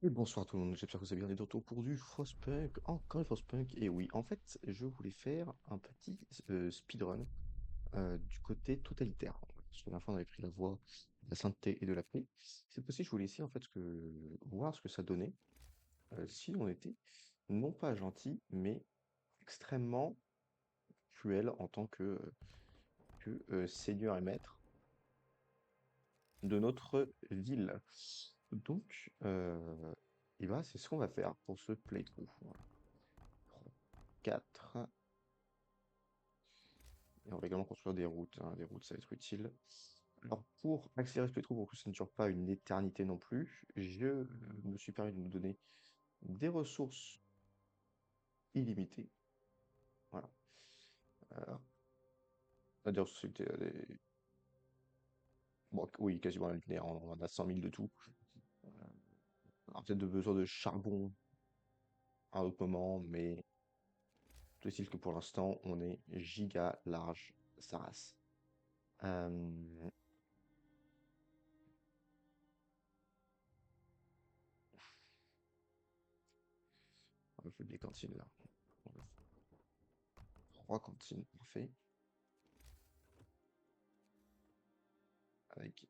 Et bonsoir tout le monde, j'espère que vous allez bien. On est de retour pour du Frostpunk, encore du Frostpunk. Et oui, en fait, je voulais faire un petit speedrun du côté totalitaire. Parce que la dernière fois, on avait pris la voie de la sainteté et de la paix. Cette fois-ci, je voulais essayer en fait voir ce que ça donnait si on était non pas gentil, mais extrêmement cruel en tant que seigneur et maître de notre ville. Donc, et ben, c'est ce qu'on va faire pour ce playthrough. Voilà. 4. Et on va également construire des routes, hein. Des routes, ça va être utile. Alors, pour accélérer ce playthrough, pour que ça ne dure pas une éternité non plus, je me suis permis de nous donner des ressources illimitées. Voilà. Euh, des ressources illimitées, bon, oui, quasiment linéaire, on en a 100 000 de tout. On a peut-être besoin de charbon à un autre moment, mais tout est-il que pour l'instant, on est giga large, sa race. Euh, on va faire des cantines là. On va faire 3 cantines, parfait. Avec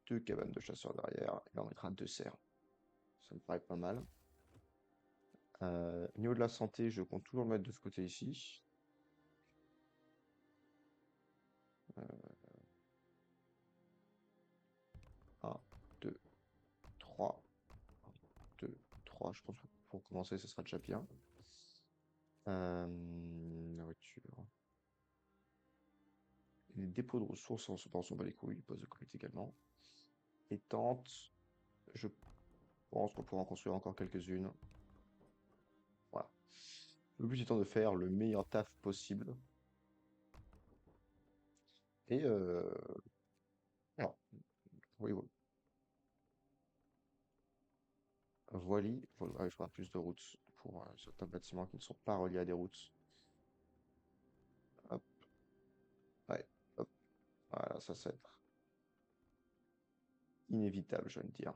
2 cabanes de chasseurs derrière, et là on mettra 2 cerfs. Ça me paraît pas mal. Au niveau de la santé, je compte toujours le mettre de ce côté ici. Euh, 1, 2, 3. 1, 2, 3. Je pense que pour commencer, ce sera déjà bien. La voiture. Les dépôts de ressources, on s'en bat les couilles, poste de collecte également. Et tentes, je pense qu'on pourra en construire encore quelques-unes. Voilà. Le but étant de faire le meilleur taf possible. Et voilà. Oui, oui. Voilà, voilà, je ferai plus de routes pour certains bâtiments qui ne sont pas reliés à des routes. Hop, ouais, hop, voilà, ça va être inévitable, je viens de dire.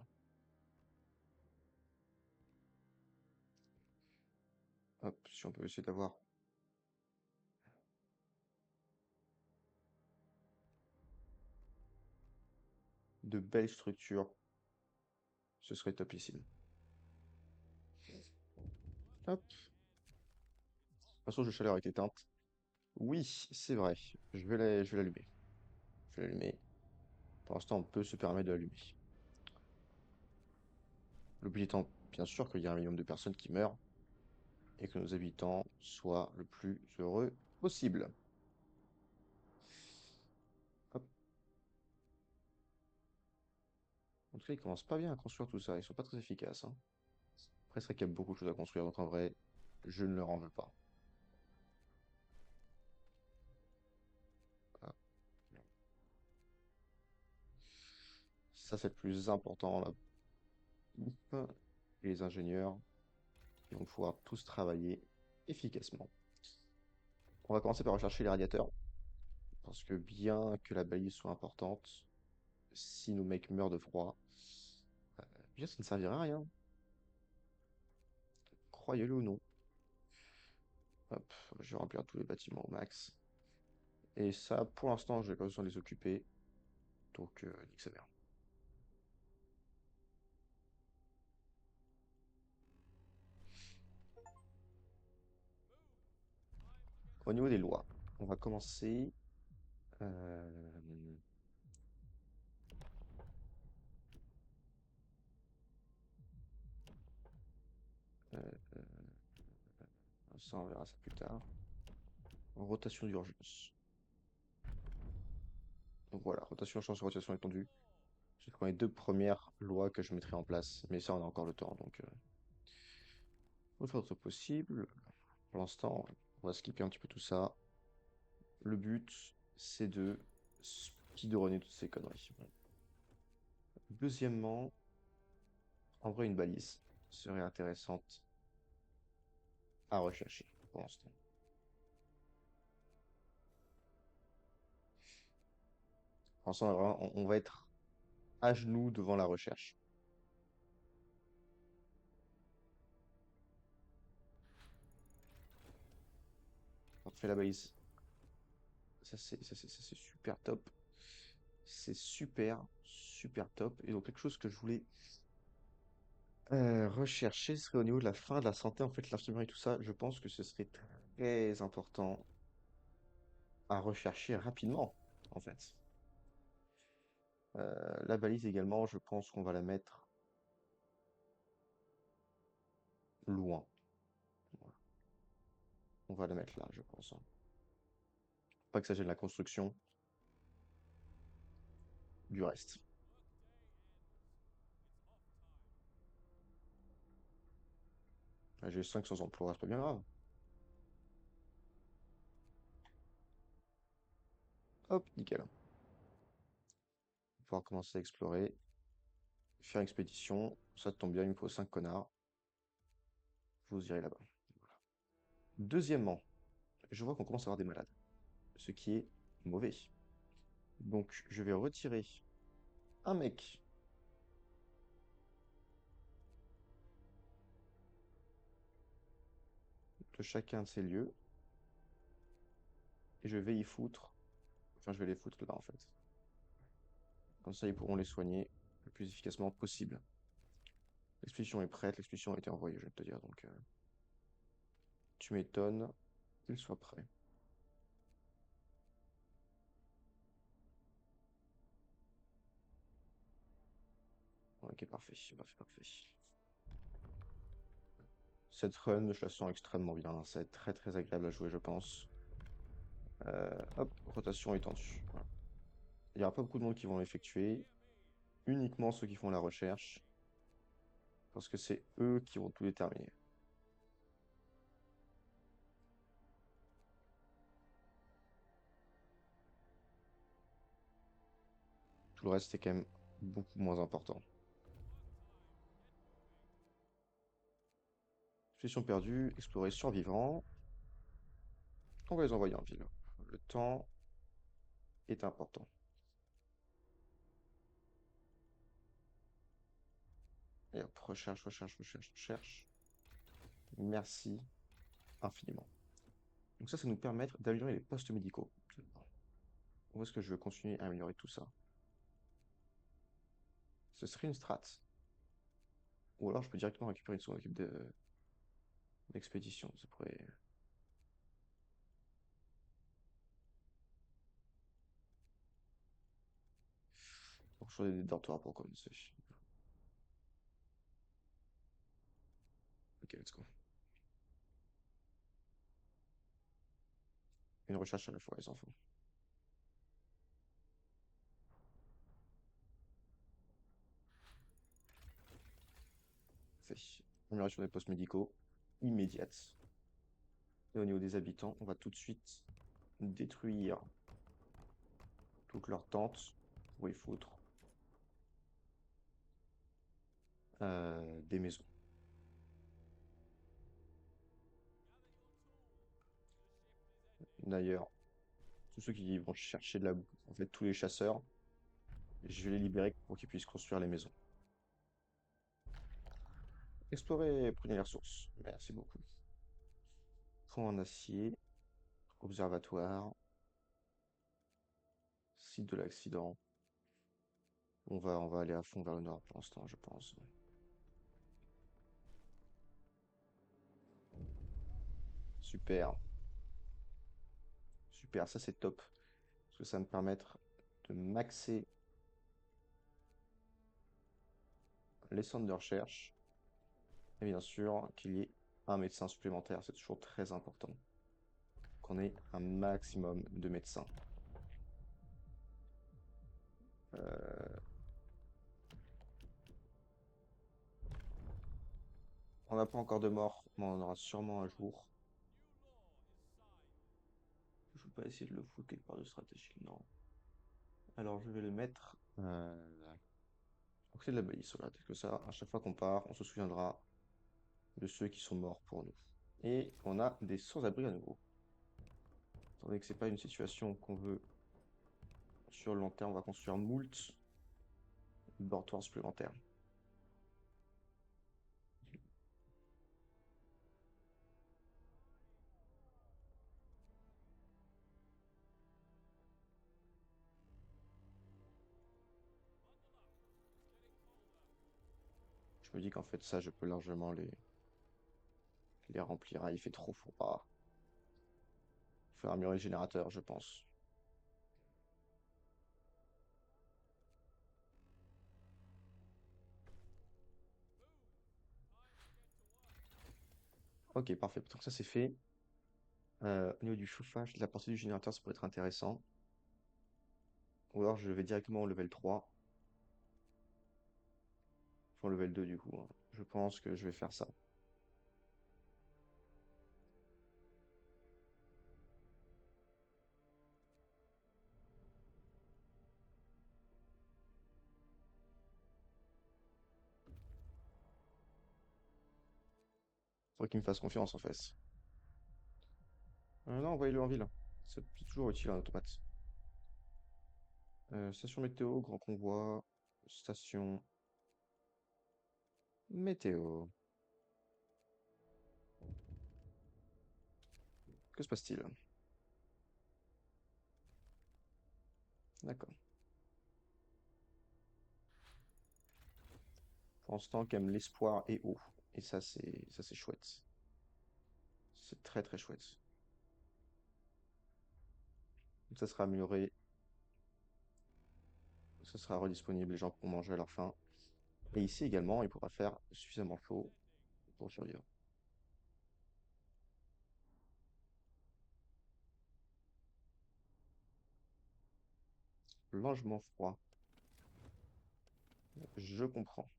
Hop, si on peut essayer d'avoir de belles structures, ce serait topissime. Hop, la source de chaleur est éteinte. Oui, c'est vrai, je vais l'allumer. Je vais l'allumer. Pour l'instant, on peut se permettre de l'allumer. Le but étant, bien sûr, qu'il y a un minimum de personnes qui meurent et que nos habitants soient le plus heureux possible. Hop. En tout cas, ils commencent pas bien à construire tout ça. Ils sont pas très efficaces, hein. Après, c'est vrai qu'il y a beaucoup de choses à construire, donc en vrai, je ne leur en veux pas. Voilà. Ça, c'est le plus important, la bouffe et les ingénieurs qui vont pouvoir tous travailler efficacement. On va commencer par rechercher les radiateurs, parce que bien que la balise soit importante, si nos mecs meurent de froid, bien ça ne servirait à rien, croyez-le ou non. Hop, je vais remplir tous les bâtiments au max. Et ça, pour l'instant, j'ai pas besoin de les occuper, donc nique sa mère. Au niveau des lois, on va commencer. euh, euh, Ça, on verra ça plus tard. Rotation d'urgence. Donc voilà, rotation, chance, rotation étendue. C'est quand les deux premières lois que je mettrai en place. Mais ça, on a encore le temps, donc on va faire autre possible. Pour l'instant, on va skipper un petit peu tout ça. Le but, c'est de speedrunner toutes ces conneries. Bon. Deuxièmement, en vrai, une balise serait intéressante à rechercher pour l'instant. Pour l'instant, on va être à genoux devant la recherche. Fais la balise. Ça, c'est super top. C'est super, super top. Et donc, quelque chose que je voulais rechercher serait au niveau de la fin de la santé, en fait, l'infirmerie, tout ça. Je pense que ce serait très important à rechercher rapidement, en fait. La balise également, je pense qu'on va la mettre loin. Voilà. On va la mettre là, je pense, hein. Pas que ça gêne la construction du reste. J'ai 500 emplois, c'est pas bien grave. Hop, nickel. On va pouvoir commencer à explorer, faire expédition. Ça tombe bien, il me faut 5 connards. Vous irez là-bas. Voilà. Deuxièmement, je vois qu'on commence à avoir des malades, ce qui est mauvais. Donc, je vais retirer un mec de chacun de ces lieux et je vais y foutre. Enfin, je vais les foutre là, en fait. Comme ça, ils pourront les soigner le plus efficacement possible. L'expédition est prête, l'expédition a été envoyée, je vais te dire. Donc, tu m'étonnes qu'il soit prêt. Ok, parfait, parfait, parfait. Cette run, je la sens extrêmement bien, hein. Ça va être très très agréable à jouer, je pense. Hop, rotation étendue. Voilà. Il n'y aura pas beaucoup de monde qui vont l'effectuer, uniquement ceux qui font la recherche, parce que c'est eux qui vont tout déterminer. Tout le reste, c'est quand même beaucoup moins important. Session perdue, explorer survivant. On va les envoyer en ville. Le temps est important. Et hop, recherche, recherche, recherche, recherche. Merci infiniment. Donc ça nous permet d'améliorer les postes médicaux. Où est-ce que je veux continuer à améliorer tout ça? Ce serait une strat. Ou alors je peux directement récupérer une seconde équipe d'expédition. Ça pourrait... Pour choisir des dortoirs pour commencer. Ok, let's go. Une recherche à la fois, les enfants. Fait. Amélioration des postes médicaux immédiate. Et au niveau des habitants, on va tout de suite détruire toutes leurs tentes pour y foutre des maisons. D'ailleurs, tous ceux qui vont chercher de la bouffe, en fait, tous les chasseurs, je vais les libérer pour qu'ils puissent construire les maisons. Explorer, prenez les ressources. Merci beaucoup. Fonds en acier, observatoire, site de l'accident. On va aller à fond vers le nord pour l'instant, je pense. Super, super, ça c'est top. Parce que ça va me permettre de maxer les centres de recherche. Et bien sûr, qu'il y ait un médecin supplémentaire, c'est toujours très important. Qu'on ait un maximum de médecins. Euh, on n'a pas encore de mort, mais on en aura sûrement un jour. Je ne vais pas essayer de le foutre quelque part de stratégie, non. Alors je vais le mettre au côté de la balise, voilà, tel que ça, à chaque fois qu'on part, on se souviendra de ceux qui sont morts pour nous. Et on a des sans-abri à nouveau. Étant donné que c'est pas une situation qu'on veut sur le long terme, on va construire moult dortoirs supplémentaires. Je me dis qu'en fait, ça, je peux largement les remplir. Ah, il fait trop froid. Faut améliorer le générateur, je pense. Ok, parfait. Donc ça, c'est fait. Au niveau du chauffage, la portée du générateur, ça pourrait être intéressant. Ou alors, je vais directement au level 3. Enfin, au level 2, du coup, hein. Je pense que je vais faire ça. Faudrait qu'il me fasse confiance, en fait. Non, envoyez-le en ville. C'est toujours utile, un automate. Station météo, grand convoi. Station météo. Que se passe-t-il? D'accord. Pour l'instant, quand même, l'espoir est haut. Et ça c'est chouette. C'est très très chouette. Ça sera amélioré, ça sera redisponible, les gens pourront manger à leur faim. Et ici également, il pourra faire suffisamment chaud pour survivre. Logement froid, je comprends.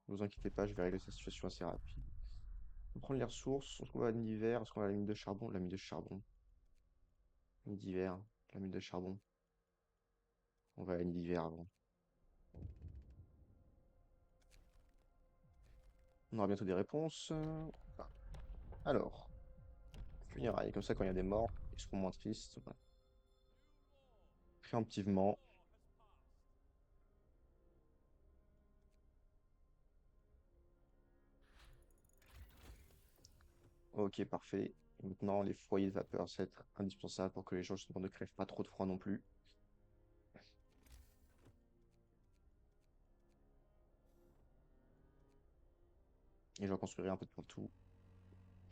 Ne vous inquiétez pas, je vais régler cette situation assez rapide. On va prendre les ressources, est-ce qu'on va à l'hiver, est-ce qu'on va à la mine de charbon? La mine de charbon. Mine d'hiver, la mine de charbon. On va à la mine d'hiver avant. On aura bientôt des réponses. Alors, funérailles, comme ça quand il y a des morts, ils seront moins tristes. Voilà. Préemptivement. Ok, parfait. Et maintenant, les foyers de vapeur, ça va être indispensable pour que les gens justement ne crèvent pas trop de froid non plus. Et j'en construirai un peu de partout,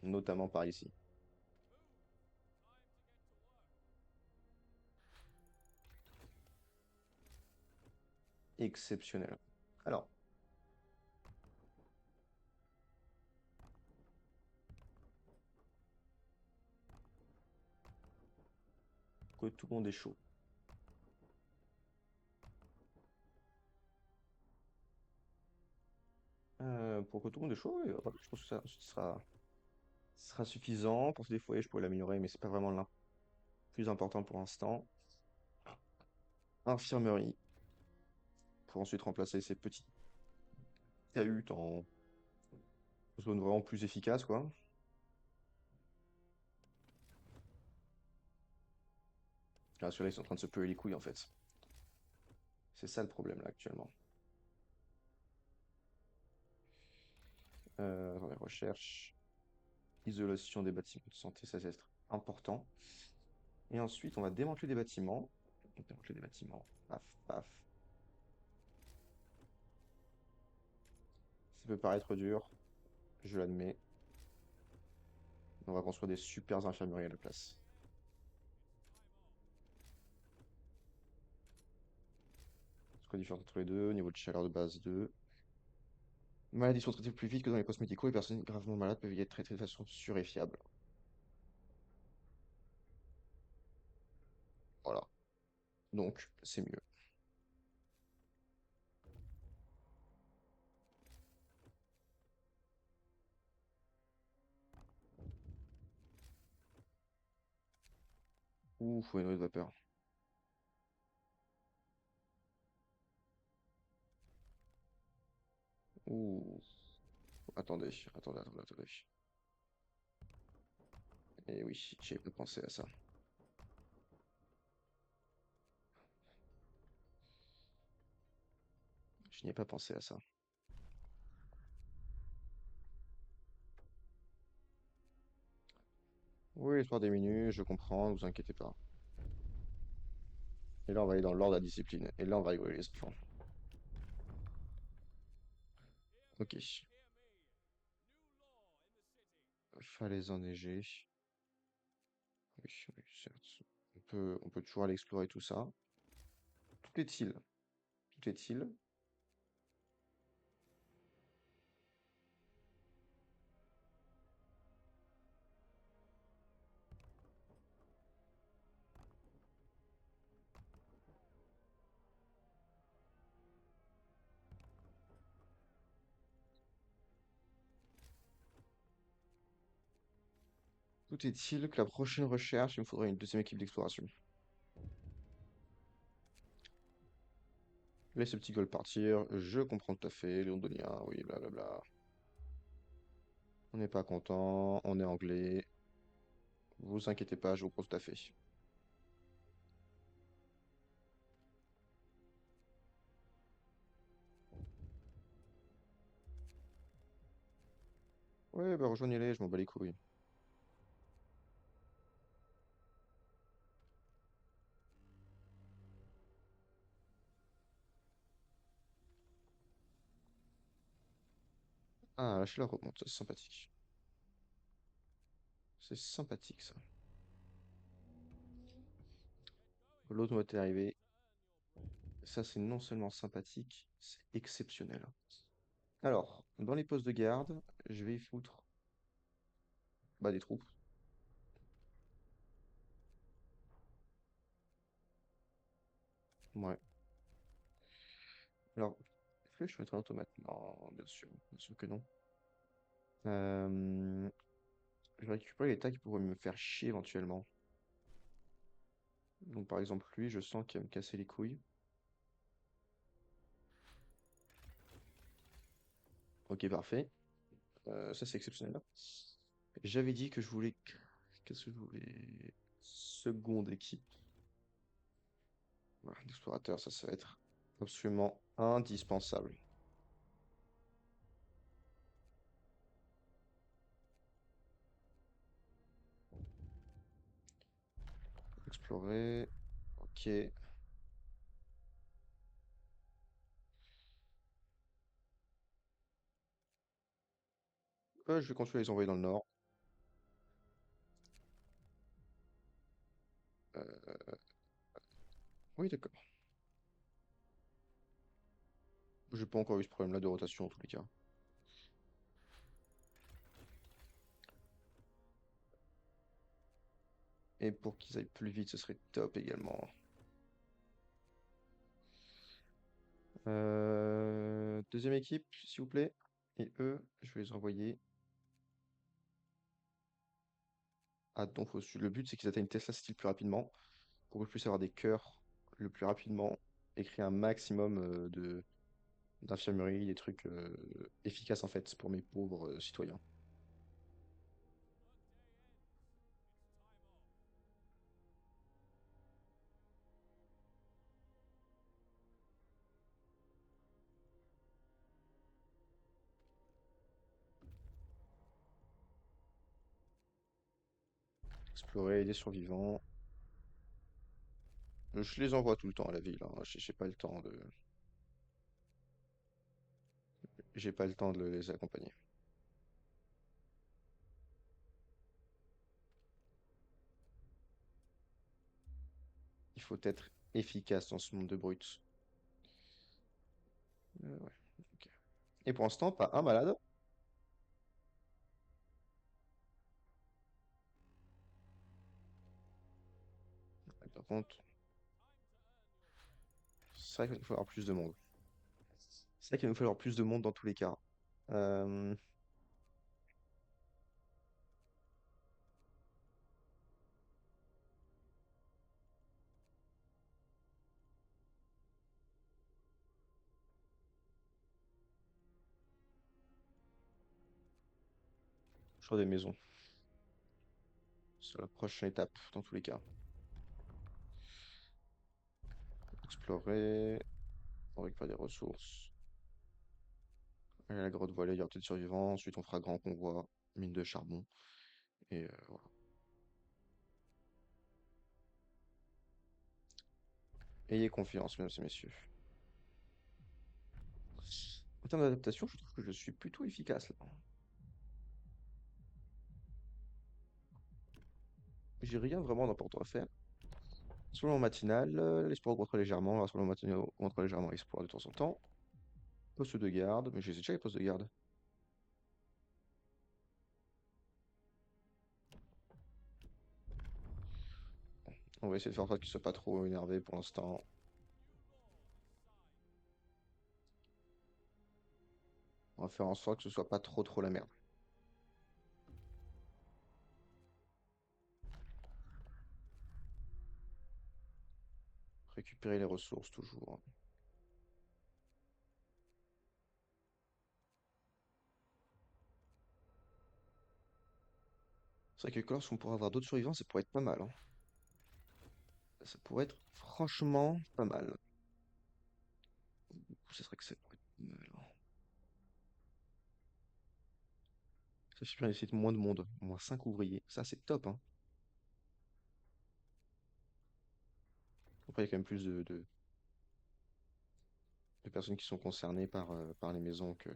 notamment par ici. Exceptionnel. Alors, que tout le monde est chaud. Pour que tout le monde est chaud, ouais, voilà, je pense que ça sera suffisant. Pour des foyers, je pourrais l'améliorer, mais c'est pas vraiment le plus important pour l'instant. Infirmerie, pour ensuite remplacer ces petites cahutes en zone vraiment plus efficace, quoi. Là, ceux-là, ils sont en train de se peler les couilles, en fait. C'est ça le problème, là, actuellement. Attendez, recherche, isolation des bâtiments de santé, ça c'est important. Et ensuite, on va démanteler des bâtiments. Démanteler des bâtiments. Paf, paf. Ça peut paraître dur, je l'admets. On va construire des super infirmeries à la place. Ce qu'on différence entre les deux, niveau de chaleur de base 2. Maladies sont traitées plus vite que dans les postes médicaux. Les personnes gravement malades peuvent y être traitées de façon sûre et fiable. Voilà. Donc, c'est mieux. Ouh, faut une eau de vapeur. Ouh. Attendez. Et oui, j'ai pas pensé à ça. Je n'y ai pas pensé à ça. Oui, l'histoire des minutes, je comprends, ne vous inquiétez pas. Et là, on va aller dans l'ordre de la discipline. Et là, on va rigoler les enfants. Ok. Falaise enneigée. Oui, oui, certes. On peut toujours aller explorer tout ça. Tout est-il? Tout est-il? Tout est-il que la prochaine recherche, il me faudrait une deuxième équipe d'exploration. Laisse ce petit goal partir. Je comprends tout à fait. Londonien, oui, blablabla. On n'est pas content. On est anglais. Vous inquiétez pas, je vous comprends tout à fait. Ouais, bah rejoignez-les, je m'en bats les couilles. Ah, lâchez la remonte, c'est sympathique. C'est sympathique ça. L'autre mot est arrivé. Ça, c'est non seulement sympathique, c'est exceptionnel. Alors, dans les postes de garde, je vais y foutre bah, des troupes. Ouais. Alors, est-ce que je mettrai un automate? Non, bien sûr que non. Euh, je vais récupérer les tas qui pourraient me faire chier éventuellement. Donc, par exemple, lui, je sens qu'il va me casser les couilles. Ok, parfait. Ça, c'est exceptionnel. J'avais dit que je voulais. Qu'est-ce que je voulais? Seconde équipe. Voilà, d'explorateur, ça va être absolument indispensable. Explorer. Ok. Je vais continuer à les envoyer dans le nord. Euh, oui, d'accord. J'ai pas encore eu ce problème-là de rotation en tous les cas. Et pour qu'ils aillent plus vite, ce serait top également. Deuxième équipe, s'il vous plaît. Et eux, je vais les envoyer à Donfos. Le but, c'est qu'ils atteignent Tesla Steel plus rapidement pour que je puisse avoir des cœurs le plus rapidement et créer un maximum de d'infirmerie, des trucs efficaces en fait pour mes pauvres citoyens. Explorer des survivants. Je les envoie tout le temps à la ville, hein. J'ai pas le temps de, j'ai pas le temps de les accompagner. Il faut être efficace dans ce monde de brutes. Ouais, ok. Et pour l'instant, pas un malade. Par contre, c'est vrai qu'il va nous falloir plus de monde. C'est vrai qu'il va nous falloir plus de monde dans tous les cas. Euh, Choix des maisons. C'est la prochaine étape dans tous les cas. Explorer, on récupère des ressources. Aller à la grotte voilée, il y aura peut-être survivants. Ensuite, on fera grand convoi, mine de charbon. Et voilà. Ayez confiance, mesdames et messieurs. En termes d'adaptation, je trouve que je suis plutôt efficace là. J'ai rien vraiment d'important à faire. Rassemblement matinal, l'espoir augmentera légèrement, rassemblement matinal augmentera légèrement l'espoir de temps en temps. Poste de garde, mais j'ai déjà les postes de garde. On va essayer de faire en sorte qu'ils soient pas trop énervés pour l'instant. On va faire en sorte que ce soit pas trop la merde. Récupérer les ressources toujours. C'est vrai que lorsqu'on pourra avoir d'autres survivants, ça pourrait être pas mal, hein. Ça pourrait être franchement pas mal. Ça serait que ça pourrait être pas mal, hein. Ça suffit d'essayer de moins de monde, au moins 5 ouvriers. Ça, c'est top, hein. Après, il y a quand même plus de personnes qui sont concernées par les maisons que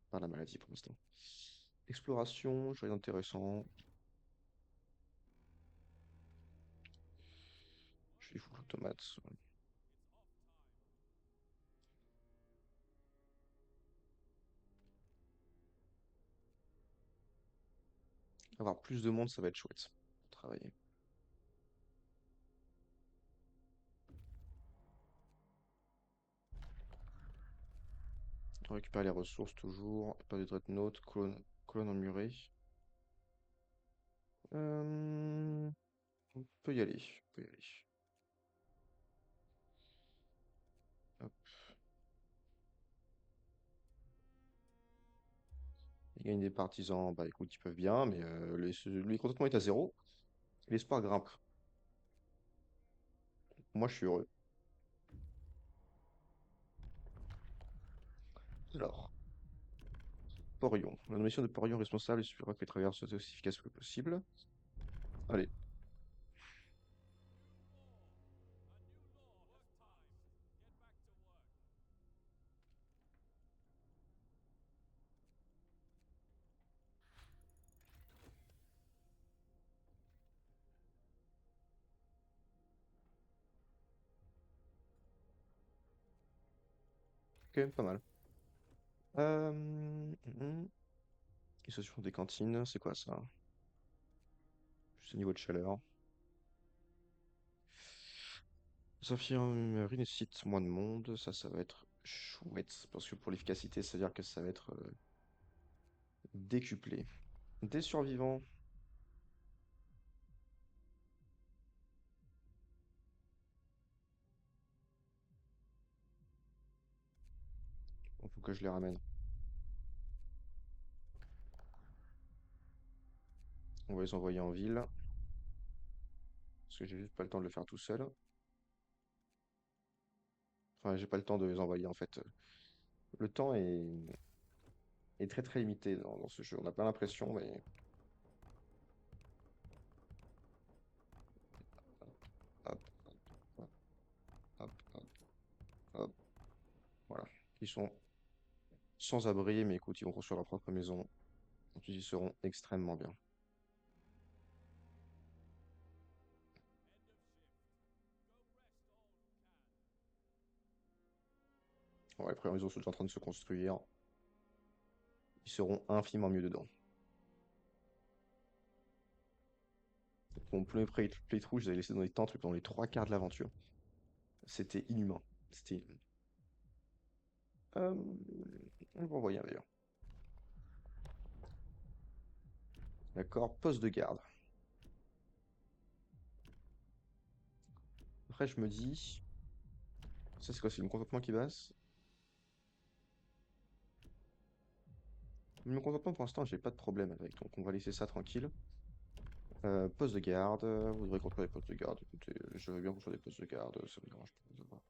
par la maladie pour l'instant. Exploration, je rien d'intéressant. Je suis full automates. Avoir plus de monde, ça va être chouette pour travailler. On récupère les ressources toujours. Pas de dreadnought, colonne emmurée. On peut y aller. On peut y aller. Hop. Ils gagnent des partisans, bah écoute, ils peuvent bien, mais le contentement est à zéro. L'espoir grimpe. Moi, je suis heureux. Alors, Porion. La nomination de Porion responsable, il suffira que les travailleurs soient aussi efficaces que possible. Allez, ok, pas mal. Association des cantines, c'est quoi ça? Juste au niveau de chaleur. S'infirmerie nécessite moins de monde, ça va être chouette, parce que pour l'efficacité, c'est-à-dire que ça va être décuplé. Des survivants, il faut que je les ramène. On va les envoyer en ville, parce que j'ai juste pas le temps de le faire tout seul. Enfin, j'ai pas le temps de les envoyer en fait. Le temps est très limité dans ce jeu. On a pas l'impression, mais hop, hop, hop, hop, hop, voilà. Ils sont sans abri, mais écoute, ils vont construire leur propre maison. Donc ils y seront extrêmement bien. Ouais, les premières maisons sont en train de se construire. Ils seront infiniment mieux dedans. Mon premier playthrough, je les avais laissés dans les tentes pendant les trois quarts de l'aventure. C'était inhumain. C'était inhumain. Euh, on va envoyer un d'ailleurs. D'accord, poste de garde. Après, je me dis, ça c'est quoi? C'est le contentement qui baisse? Le contentement pour l'instant, j'ai pas de problème avec, donc on va laisser ça tranquille. Poste de garde, vous devrez construire des postes de garde. Écoutez, je veux bien construire des postes de garde, ça me dérange pas.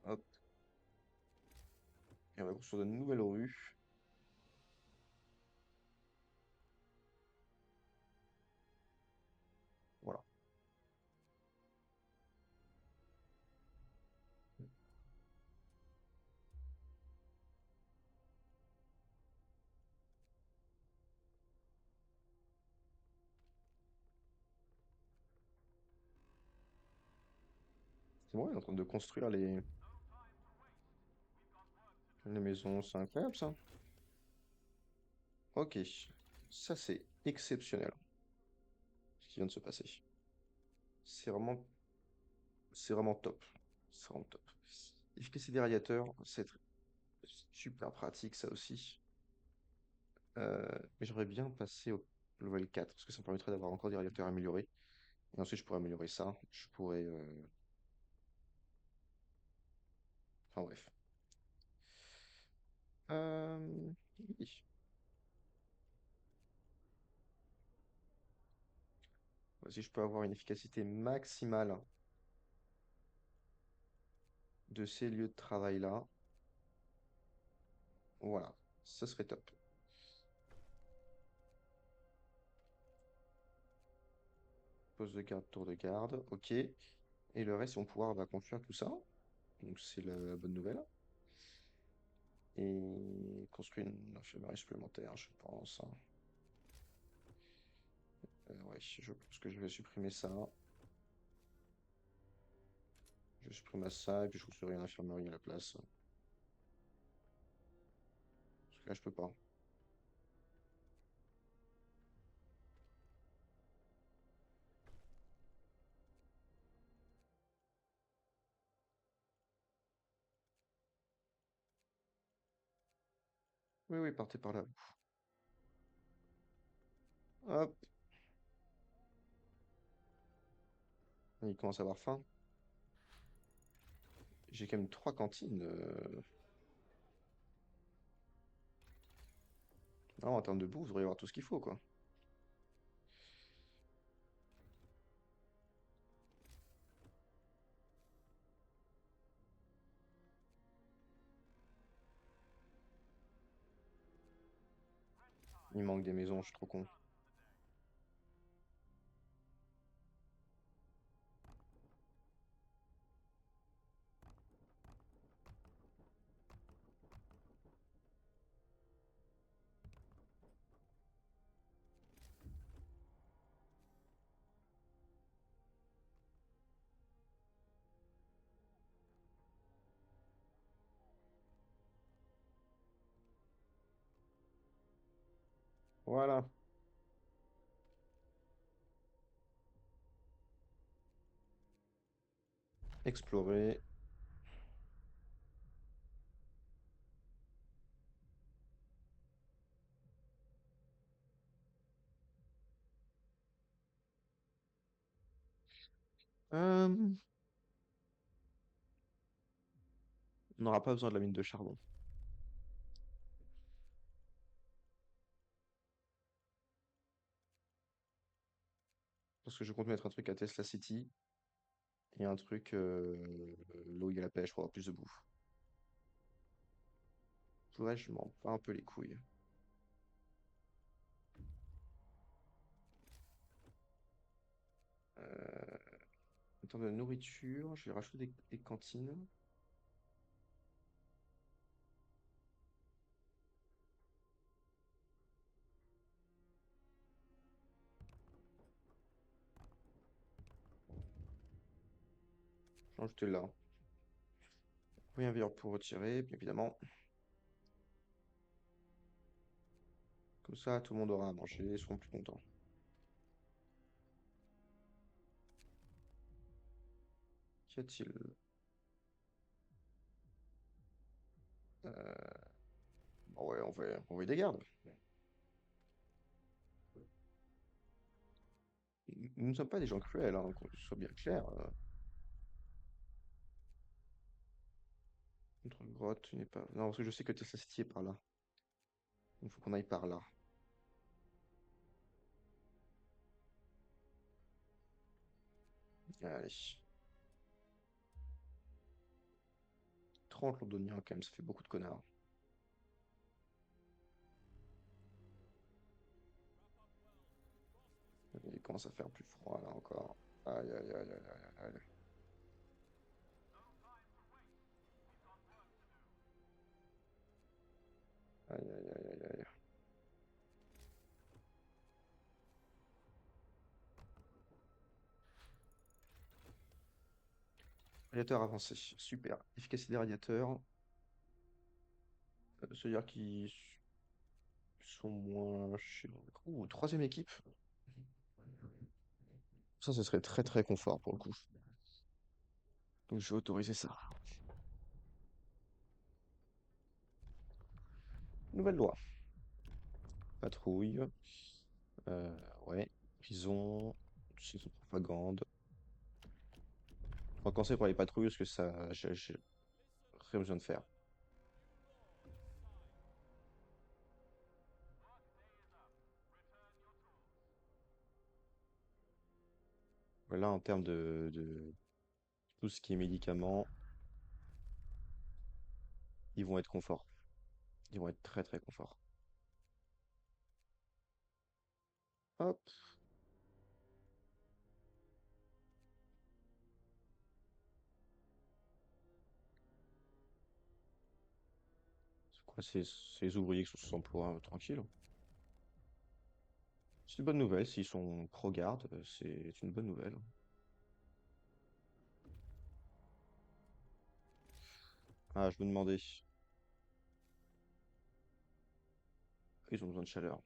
Hop, Et on va construire de nouvelles rues. Voilà. C'est bon, on est en train de construire les maisons. C'est incroyable, ça. Ok. Ça, c'est exceptionnel, ce qui vient de se passer. C'est vraiment, c'est vraiment top. C'est vraiment top. Efficacité des radiateurs, c'est super pratique, ça aussi. Mais j'aimerais bien passer au level 4, parce que ça me permettrait d'avoir encore des radiateurs améliorés. Et ensuite, je pourrais améliorer ça. Je pourrais... Enfin bref. Oui. Si je peux avoir une efficacité maximale de ces lieux de travail-là, voilà, ce serait top. Poste de garde, tour de garde, ok. Et le reste, on pourra va construire tout ça. Donc c'est la bonne nouvelle. Et construire une infirmerie supplémentaire, je pense, hein. Ouais, je pense que je vais supprimer ça. Je supprime ça et puis je construirai une infirmerie à la place. Parce que là, je peux pas. Oui, oui, partez par là. Hop, il commence à avoir faim. J'ai quand même 3 cantines. Non, en termes de bouffe, vous devriez avoir tout ce qu'il faut, quoi. Il manque des maisons, je suis trop con. Voilà. Explorer. Euh, on n'aura pas besoin de la mine de charbon. Parce que je compte mettre un truc à Tesla City et un truc là où il y a la pêche pour avoir plus de bouffe. Tout le reste, je m'en bats un peu les couilles. Euh, en termes de nourriture, je vais rajouter des cantines. Je vais en rajouter là. Rien à pour retirer, bien évidemment. Comme ça, tout le monde aura à manger, ils seront plus contents. Qu'y a-t-il? Euh, bon, ouais, on va des gardes. Nous ne sommes pas des gens cruels, hein, qu'on soit bien clair. Notre grotte n'est pas... Non, parce que je sais que Tesla City est par là. Il faut qu'on aille par là. Allez. 30 londoniens, quand même, ça fait beaucoup de connards. Il commence à faire plus froid là encore. Aïe aïe aïe aïe aïe aïe. Aïe aïe aïe aïe aïe. Radiateur avancé. Super. Efficacité des radiateurs. C'est-à-dire qu'ils sont moins chers. Ouh, troisième équipe. Ça, ce serait très très confort pour le coup. Donc je vais autoriser ça. Nouvelle loi. Patrouille. Euh, ouais. Prison. C'est une propagande. On va commencer par les patrouilles parce que ça, j'ai rien besoin de faire. Là, en termes de tout ce qui est médicaments, ils vont être confort. Ils vont être très très confort. Hop. C'est quoi ces ouvriers qui sont sans emploi tranquille? C'est une bonne nouvelle. S'ils sont pro-garde, c'est une bonne nouvelle. Ah, je me demandais. Ils ont besoin de chaleur.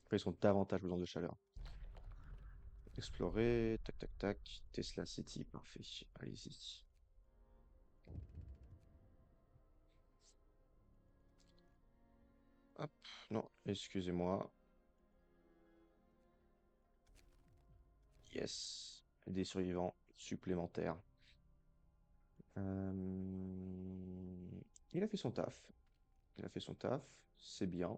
Après, ils ont davantage besoin de chaleur. Explorer, tac tac tac. Tesla City, parfait. Allez-y. Hop, non, excusez-moi. Yes. Des survivants supplémentaires. Il a fait son taf. Il a fait son taf. C'est bien.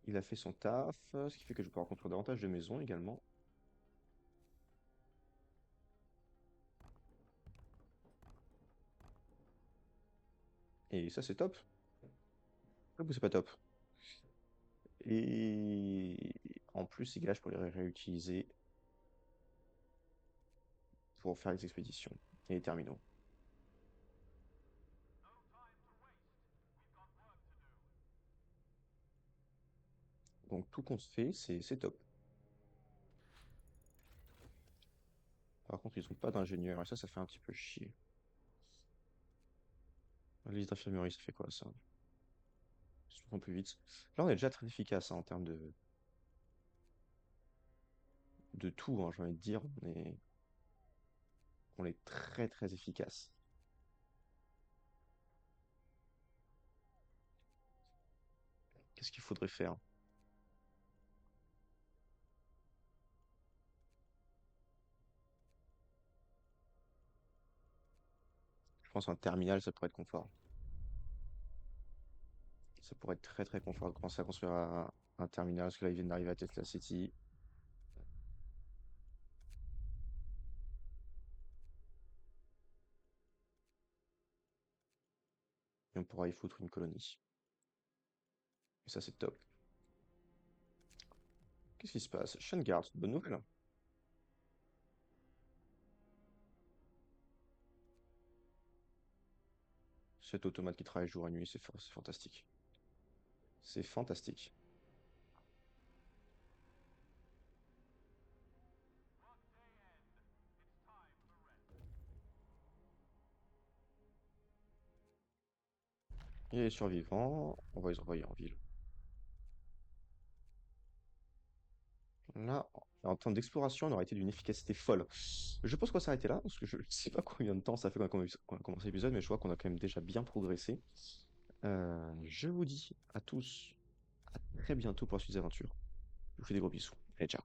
Il a fait son taf. Ce qui fait que je peux rencontrer davantage de maisons également. Et ça, c'est top. Ou c'est pas top. Et en plus, ces gages pour les réutiliser pour faire les expéditions et les terminaux. Donc tout compte fait, c'est top. Par contre, ils n'ont pas d'ingénieur et ça fait un petit peu chier. La liste d'infirmerie, ça fait quoi ça? Ils font plus vite. Là, on est déjà très efficace hein, en termes de tout, hein, j'ai envie de dire. On est très très efficace. Qu'est-ce qu'il faudrait faire? Je pense un terminal, ça pourrait être confort. Ça pourrait être très très confort de commencer à construire un terminal, parce que là, ils viennent d'arriver à Tesla City, et on pourra y foutre une colonie. Et ça, c'est top. Qu'est-ce qui se passe? Guard, bonne nouvelle. Cet automate qui travaille jour et nuit, c'est fantastique. C'est fantastique. Et les survivants, on va les envoyer en ville. Là, en termes d'exploration, on aurait été d'une efficacité folle. Je pense qu'on va s'arrêter là, parce que je ne sais pas combien de temps ça fait qu'on a commencé l'épisode, mais je vois qu'on a quand même déjà bien progressé. Je vous dis à tous à très bientôt pour la suite des aventures. Je vous fais des gros bisous. Allez, ciao.